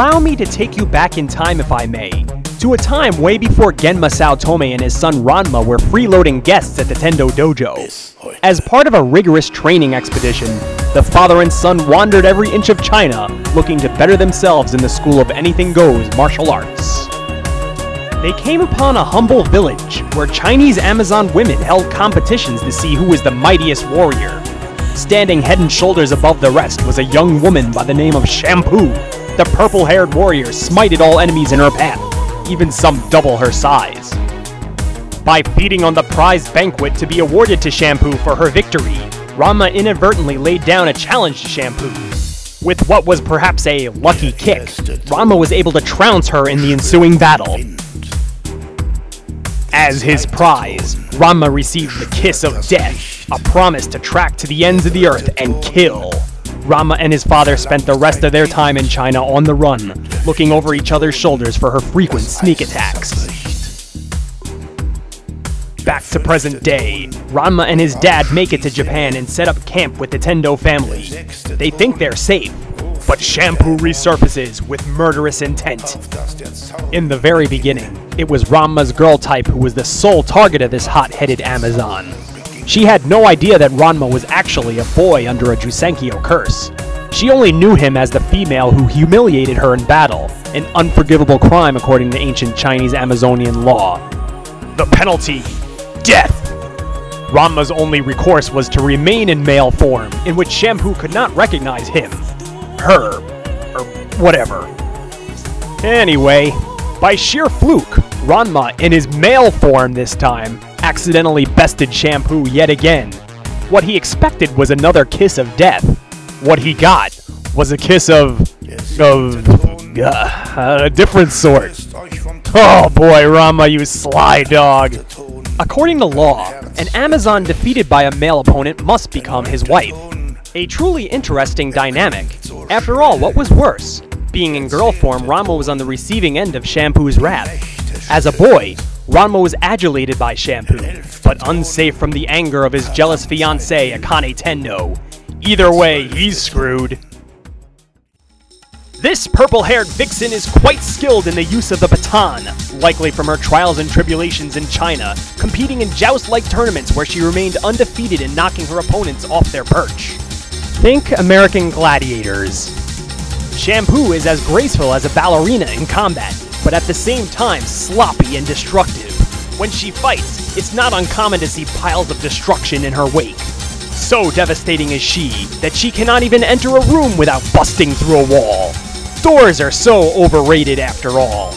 Allow me to take you back in time, if I may, to a time way before Genma Saotome and his son Ranma were freeloading guests at the Tendo Dojo. As part of a rigorous training expedition, the father and son wandered every inch of China, looking to better themselves in the school of anything goes martial arts. They came upon a humble village, where Chinese Amazon women held competitions to see who was the mightiest warrior. Standing head and shoulders above the rest was a young woman by the name of Shampoo. The purple-haired warrior smited all enemies in her path, even some double her size. By feeding on the prize banquet to be awarded to Shampoo for her victory, Ranma inadvertently laid down a challenge to Shampoo. With what was perhaps a lucky kick, Ranma was able to trounce her in the ensuing battle. As his prize, Ranma received the Kiss of Death, a promise to track to the ends of the earth and kill. Ranma and his father spent the rest of their time in China on the run, looking over each other's shoulders for her frequent sneak attacks. Back to present day, Ranma and his dad make it to Japan and set up camp with the Tendo family. They think they're safe, but Shampoo resurfaces with murderous intent. In the very beginning, it was Ranma's girl type who was the sole target of this hot-headed Amazon. She had no idea that Ranma was actually a boy under a Jusenkyo curse. She only knew him as the female who humiliated her in battle, an unforgivable crime according to ancient Chinese Amazonian law. The penalty: death! Ranma's only recourse was to remain in male form, in which Shampoo could not recognize him, her, or whatever. Anyway, by sheer fluke, Ranma, in his male form this time, accidentally bested Shampoo yet again. What he expected was another kiss of death. What he got was a kiss of a different sort. Oh boy, Ranma, you sly dog. According to law, an Amazon defeated by a male opponent must become his wife. A truly interesting dynamic. After all, what was worse? Being in girl form, Ranma was on the receiving end of Shampoo's wrath. As a boy, Ranma was adulated by Shampoo, but unsafe from the anger of his jealous fiancée, Akane Tendo. Either way, he's screwed. This purple-haired vixen is quite skilled in the use of the baton, likely from her trials and tribulations in China, competing in joust-like tournaments where she remained undefeated in knocking her opponents off their perch. Think American Gladiators. Shampoo is as graceful as a ballerina in combat, but at the same time sloppy and destructive. When she fights, it's not uncommon to see piles of destruction in her wake. So devastating is she, that she cannot even enter a room without busting through a wall. Doors are so overrated after all.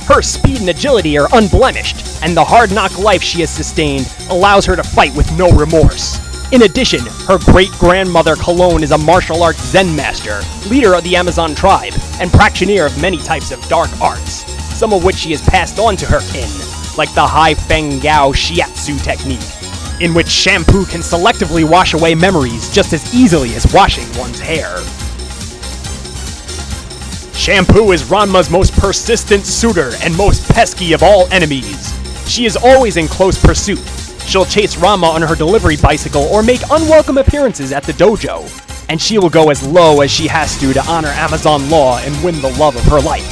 Her speed and agility are unblemished, and the hard-knock life she has sustained allows her to fight with no remorse. In addition, her great-grandmother Cologne is a martial arts Zen master, leader of the Amazon tribe, and practitioner of many types of dark arts, some of which she has passed on to her kin, like the Hai Feng Gao Shiatsu technique, in which Shampoo can selectively wash away memories just as easily as washing one's hair. Shampoo is Ranma's most persistent suitor and most pesky of all enemies. She is always in close pursuit. She'll chase Ranma on her delivery bicycle or make unwelcome appearances at the dojo, and she will go as low as she has to honor Amazon law and win the love of her life.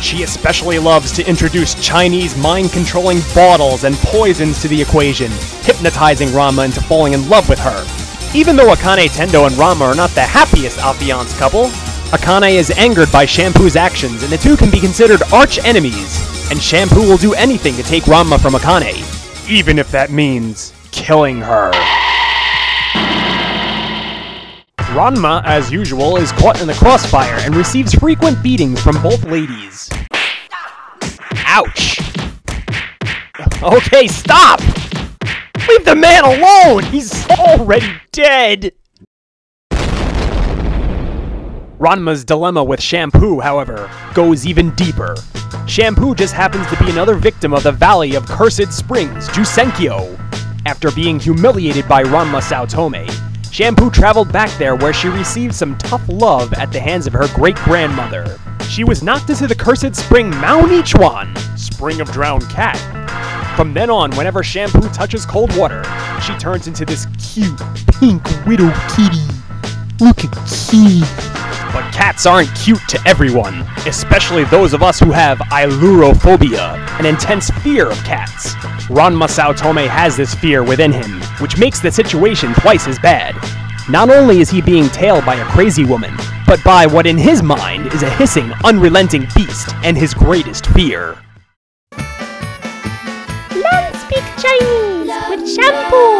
She especially loves to introduce Chinese mind-controlling bottles and poisons to the equation, hypnotizing Ranma into falling in love with her. Even though Akane Tendo and Ranma are not the happiest affianced couple, Akane is angered by Shampoo's actions and the two can be considered arch-enemies, and Shampoo will do anything to take Ranma from Akane, even if that means killing her. Ranma, as usual, is caught in the crossfire and receives frequent beatings from both ladies. Ouch! Okay, stop! Leave the man alone! He's already dead! Ranma's dilemma with Shampoo, however, goes even deeper. Shampoo just happens to be another victim of the Valley of Cursed Springs, Jusenkyo. After being humiliated by Ranma Saotome, Shampoo traveled back there where she received some tough love at the hands of her great-grandmother. She was knocked into the cursed spring Mao Nichuan, Spring of Drowned Cat. From then on, whenever Shampoo touches cold water, she turns into this cute, pink widow kitty. Look at Kitty. But cats aren't cute to everyone, especially those of us who have ailurophobia, an intense fear of cats. Ranma Saotome has this fear within him, which makes the situation twice as bad. Not only is he being tailed by a crazy woman, but by what in his mind is a hissing, unrelenting beast and his greatest fear. Learn speak Chinese with shampoo.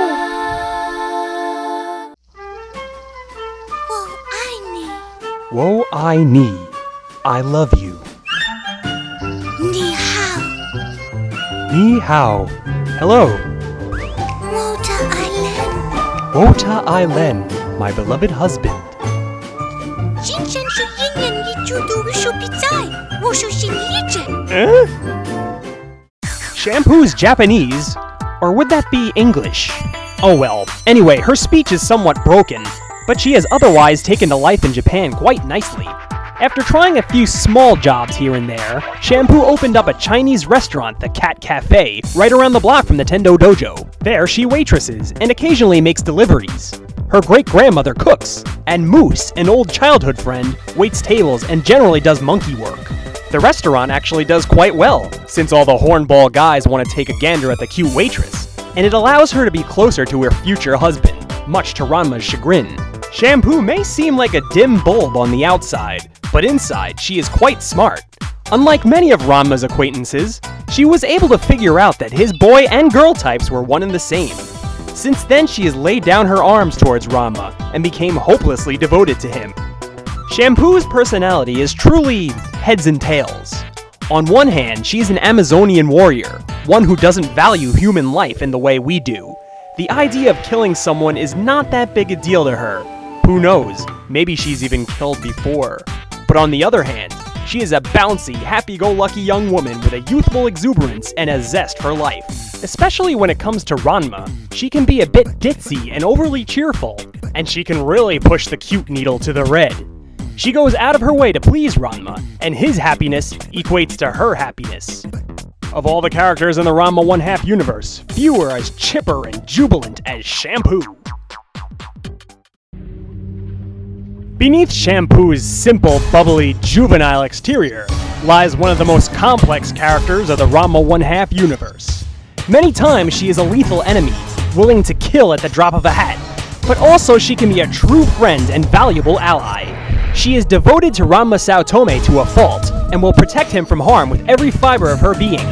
Wo ai ni. I love you. Ni hao. Ni hao. Hello. Wota Island. Wota ai len, my beloved husband. Shampoo's Japanese? Or would that be English? Oh well, anyway, her speech is somewhat broken, but she has otherwise taken to life in Japan quite nicely. After trying a few small jobs here and there, Shampoo opened up a Chinese restaurant, the Cat Cafe, right around the block from the Tendo Dojo. There, she waitresses and occasionally makes deliveries. Her great-grandmother cooks, and Moose, an old childhood friend, waits tables and generally does monkey work. The restaurant actually does quite well, since all the hornball guys want to take a gander at the cute waitress, and it allows her to be closer to her future husband, much to Ranma's chagrin. Shampoo may seem like a dim bulb on the outside, but inside she is quite smart. Unlike many of Ranma's acquaintances, she was able to figure out that his boy and girl types were one and the same. Since then, she has laid down her arms towards Ranma and became hopelessly devoted to him. Shampoo's personality is truly heads and tails. On one hand, she's an Amazonian warrior, one who doesn't value human life in the way we do. The idea of killing someone is not that big a deal to her. Who knows, maybe she's even killed before. But on the other hand, she is a bouncy, happy-go-lucky young woman with a youthful exuberance and a zest for life. Especially when it comes to Ranma, she can be a bit ditzy and overly cheerful, and she can really push the cute needle to the red. She goes out of her way to please Ranma, and his happiness equates to her happiness. Of all the characters in the Ranma 1/2 universe, few are as chipper and jubilant as Shampoo. Beneath Shampoo's simple, bubbly, juvenile exterior lies one of the most complex characters of the Ranma 1/2 universe. Many times she is a lethal enemy, willing to kill at the drop of a hat, but also she can be a true friend and valuable ally. She is devoted to Ranma Saotome to a fault, and will protect him from harm with every fiber of her being.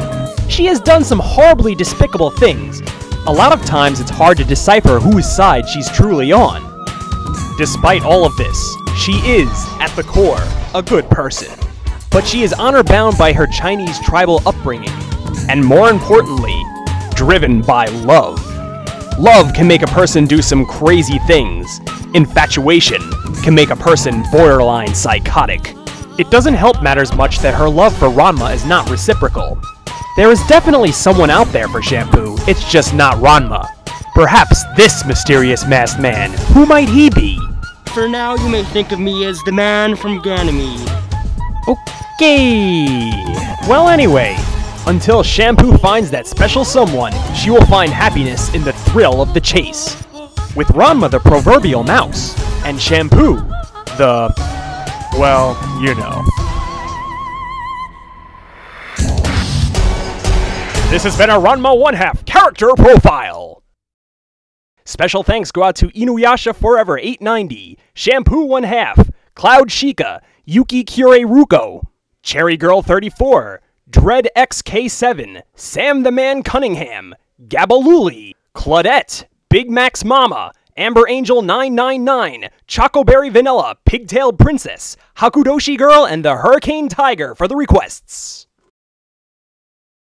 She has done some horribly despicable things. A lot of times it's hard to decipher whose side she's truly on. Despite all of this, she is, at the core, a good person. But she is honor-bound by her Chinese tribal upbringing, and more importantly, driven by love. Love can make a person do some crazy things. Infatuation can make a person borderline psychotic. It doesn't help matters much that her love for Ranma is not reciprocal. There is definitely someone out there for Shampoo, it's just not Ranma. Perhaps this mysterious masked man, who might he be? For now, you may think of me as the man from Ganymede. Okay. Well, anyway, until Shampoo finds that special someone, she will find happiness in the thrill of the chase. With Ranma the proverbial mouse, and Shampoo the, well, you know. This has been a Ranma 1/2 character profile. Special thanks go out to Inuyasha Forever 890, Shampoo 1/2, Cloud Sheikah, Yuki Kure Ruko, Cherry Girl 34, Dread XK7, Sam the Man Cunningham, Gabaluli, Claudette, Big Max Mama, Amber Angel 999, Chocoberry Vanilla, Pigtailed Princess, Hakudoshi Girl, and the Hurricane Tiger for the requests.